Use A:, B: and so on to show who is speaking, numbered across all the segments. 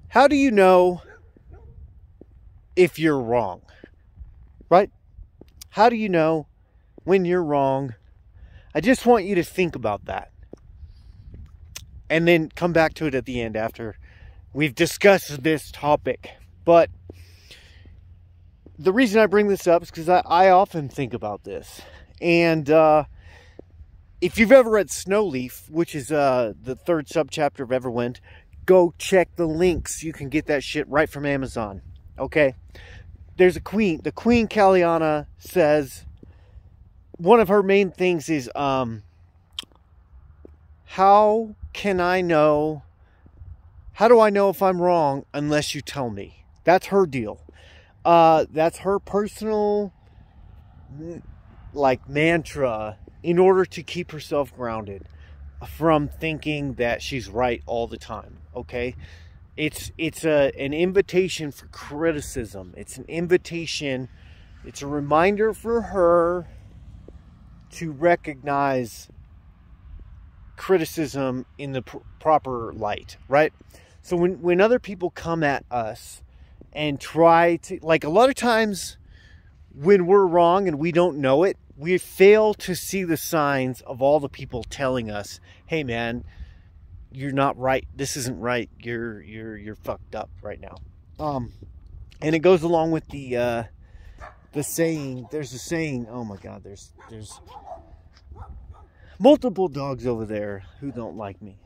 A: How do you know if you're wrong? Right? How do you know when you're wrong? I just want you to think about that. And then come back to it at the end after we've discussed this topic. But the reason I bring this up is because I often think about this. And if you've ever read Snowleaf, which is the third subchapter of Everwind, go check the links. You can get that shit right from Amazon. Okay? There's a queen. The Queen Caliana says, one of her main things is, how can I know, how do I know if I'm wrong unless you tell me? That's her deal. That's her personal, like, mantra in order to keep herself grounded from thinking that she's right all the time, okay? It's an invitation for criticism. It's an invitation, it's a reminder for her to recognize criticism in the proper light, right? So when other people come at us and try to, like, a lot of times when we're wrong and we don't know it, we fail to see the signs of all the people telling us, hey man, you're not right, this isn't right, you're fucked up right now. And it goes along with the saying, there's a saying, oh my god, there's multiple dogs over there who don't like me.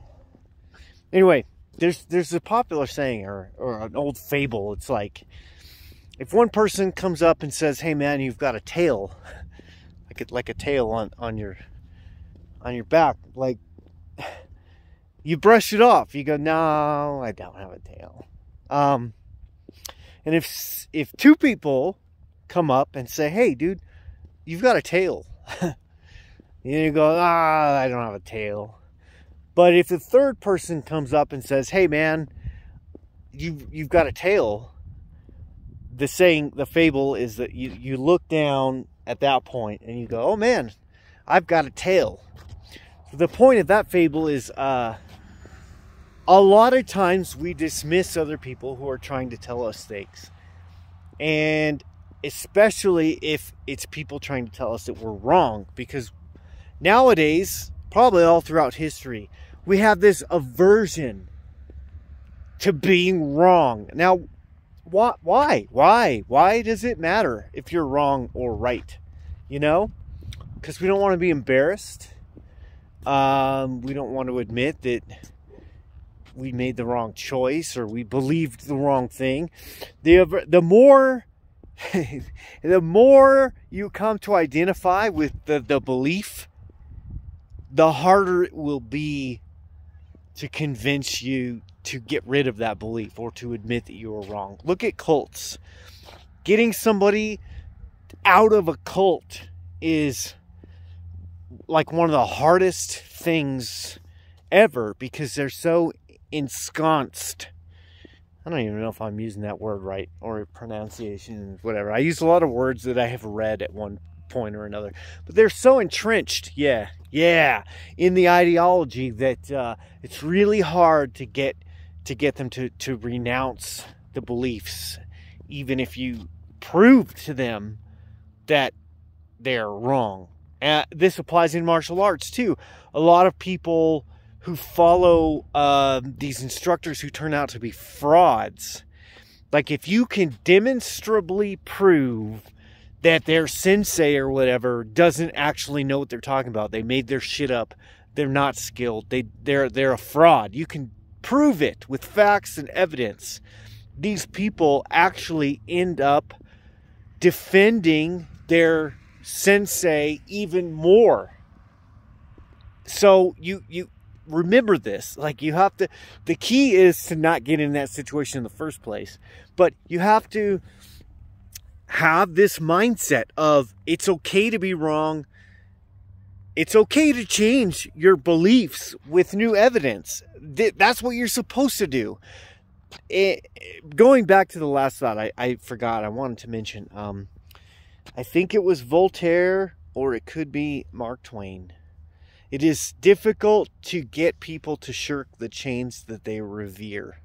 A: Anyway, there's a popular saying or an old fable. It's like, if one person comes up and says, hey man, you've got a tail, like a tail on your back, like, you brush it off. You go, no, I don't have a tail. And if two people come up and say, hey dude, you've got a tail, you go, I don't have a tail. But if the third person comes up and says, hey man, you've got a tail, the saying, the fable is that you look down at that point and you go, oh man, I've got a tail. So the point of that fable is, a lot of times we dismiss other people who are trying to tell us things. And especially if it's people trying to tell us that we're wrong, because nowadays, probably all throughout history, we have this aversion to being wrong. Now, why? Why does it matter if you're wrong or right? You know? Because we don't want to be embarrassed. We don't want to admit that we made the wrong choice or we believed the wrong thing. The more the more you come to identify with the belief, the harder it will be to convince you to get rid of that belief or to admit that you were wrong. Look at cults. Getting somebody out of a cult is like one of the hardest things ever because they're so ensconced. I don't even know if I'm using that word right or pronunciation, whatever. I use a lot of words that I have read at one point or another, but they're so entrenched, in the ideology that it's really hard to get them to renounce the beliefs, even if you prove to them that they're wrong. This applies in martial arts too. A lot of people who follow these instructors who turn out to be frauds, like, if you can demonstrably prove that their sensei or whatever doesn't actually know what they're talking about, they made their shit up, they're not skilled, they're a fraud, you can prove it with facts and evidence, these people actually end up defending their sensei even more. So you remember this. Like, you have to, the key is to not get in that situation in the first place, but you have to have this mindset of, it's okay to be wrong, it's okay to change your beliefs with new evidence. That's what you're supposed to do. Going back to the last thought, I forgot, I wanted to mention, I think it was Voltaire, or it could be Mark Twain. It is difficult to get people to shirk the chains that they revere.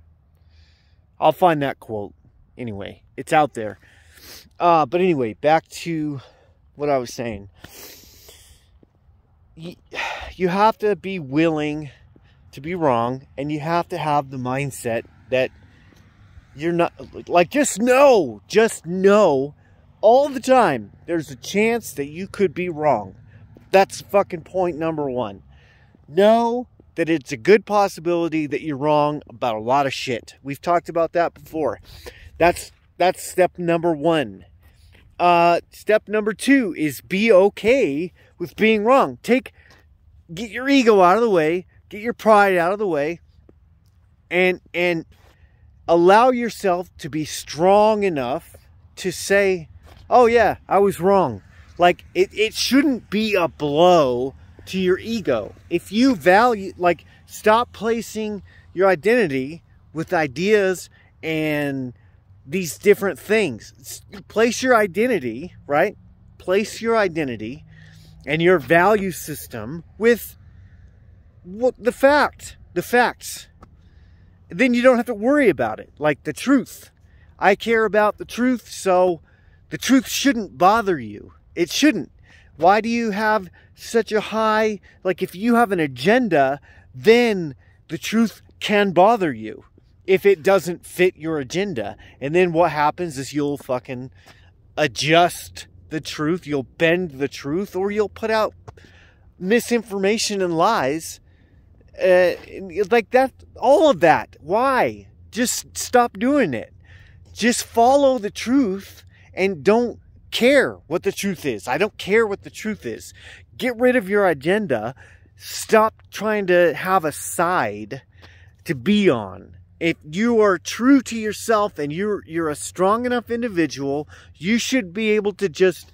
A: I'll find that quote. Anyway, it's out there. But anyway, back to what I was saying. You have to be willing to be wrong, and you have to have the mindset that you're not, like, just know all the time there's a chance that you could be wrong. That's fucking point number one. Know that it's a good possibility that you're wrong about a lot of shit. We've talked about that before. That's step number one. Step number two is be okay with being wrong. Get your ego out of the way, get your pride out of the way, and allow yourself to be strong enough to say, oh yeah, I was wrong. Like, it shouldn't be a blow to your ego. If you value, like, stop placing your identity with ideas and these different things. Place your identity, right? Place your identity and your value system with what the facts. Then you don't have to worry about it. Like the truth. I care about the truth, so the truth shouldn't bother you. It shouldn't. Why do you have such a high, like, if you have an agenda, then the truth can bother you if it doesn't fit your agenda. And then what happens is you'll fucking adjust the truth, you'll bend the truth, or you'll put out misinformation and lies. Like that, all of that. Why? Just stop doing it. Just follow the truth and don't care what the truth is. I don't care what the truth is. Get rid of your agenda. Stop trying to have a side to be on. If you are true to yourself and you're a strong enough individual, you should be able to just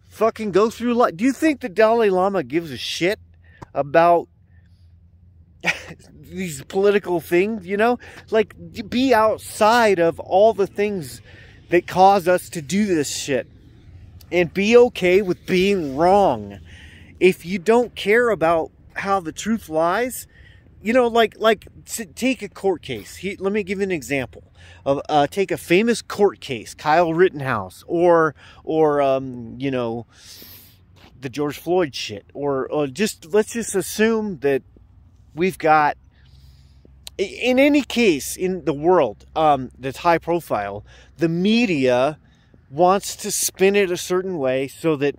A: fucking go through life. Do you think the Dalai Lama gives a shit about these political things, you know? Like, be outside of all the things that cause us to do this shit. And be okay with being wrong. If you don't care about how the truth lies, you know, like take a court case. Let me give you an example of take a famous court case, Kyle Rittenhouse, or you know, the George Floyd shit, or let's just assume that we've got, in any case in the world that's high profile, the media wants to spin it a certain way so that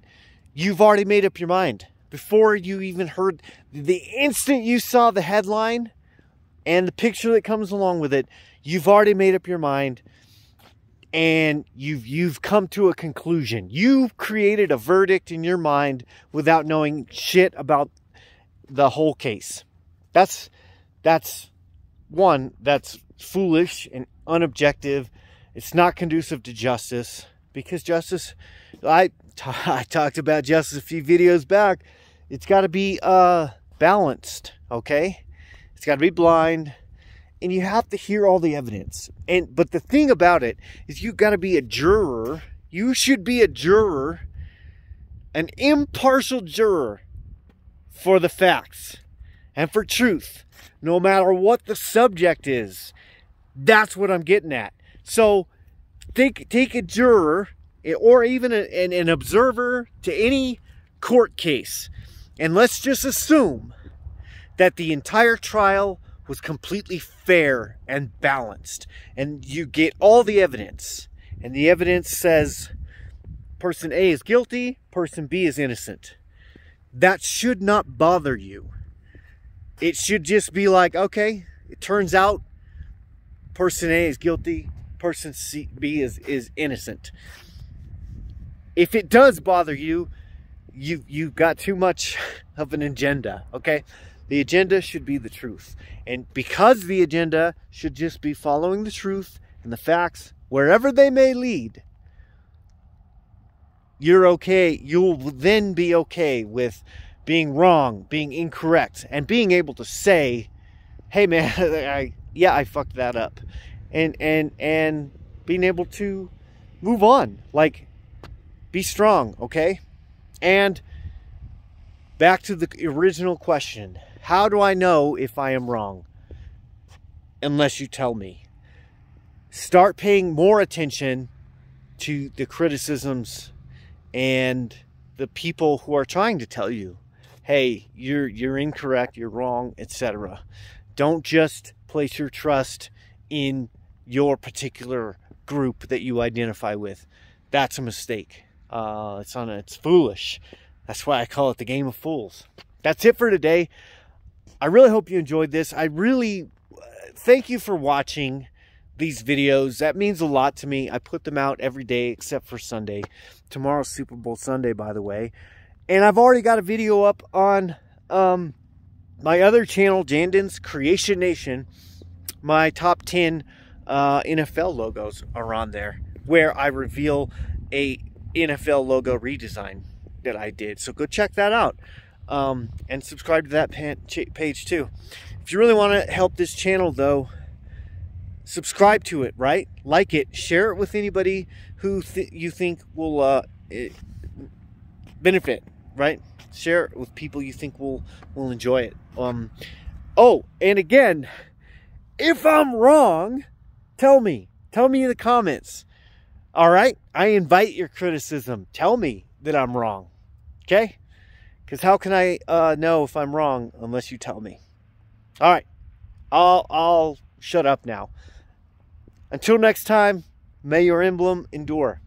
A: you've already made up your mind. Before you even heard, the instant you saw the headline and the picture that comes along with it, you've already made up your mind and you've come to a conclusion. You've created a verdict in your mind without knowing shit about the whole case. That's foolish and unobjective. It's not conducive to justice, because justice, I talked about justice a few videos back. It's got to be balanced, okay? It's got to be blind, and you have to hear all the evidence. But the thing about it is, you've got to be a juror. You should be a juror, an impartial juror for the facts and for truth, no matter what the subject is. That's what I'm getting at. So take a juror, or even an observer to any court case, and let's just assume that the entire trial was completely fair and balanced, and you get all the evidence, and the evidence says person A is guilty, person B is innocent. That should not bother you. It should just be like, okay, it turns out person A is guilty, person B is innocent. If it does bother you, you've got too much of an agenda, okay? The agenda should be the truth. And because the agenda should just be following the truth and the facts, wherever they may lead, you're okay. You'll then be okay with being wrong, being incorrect, and being able to say, hey man, I fucked that up. And being able to move on. Like, be strong, okay? And back to the original question. How do I know if I am wrong? Unless you tell me. start paying more attention to the criticisms and the people who are trying to tell you, hey, you're incorrect, you're wrong, etc. Don't just place your trust in your particular group that you identify with. That's a mistake. It's foolish. That's why I call it the game of fools. That's it for today. I really hope you enjoyed this. I really thank you for watching these videos. That means a lot to me. I put them out every day except for Sunday. Tomorrow's Super Bowl Sunday, by the way. And I've already got a video up on my other channel, Jandon's Creation Nation. My top 10 NFL logos are on there, where I reveal a NFL logo redesign that I did. So go check that out. And subscribe to that page too. If you really want to help this channel, though, subscribe to it, right? Like it, share it with anybody who you think will benefit, right? Share it with people you think will enjoy it. Oh, and again, if I'm wrong, tell me in the comments. All right, I invite your criticism. Tell me that I'm wrong, okay? Because how can I know if I'm wrong unless you tell me? All right, I'll shut up now. Until next time, may your emblem endure.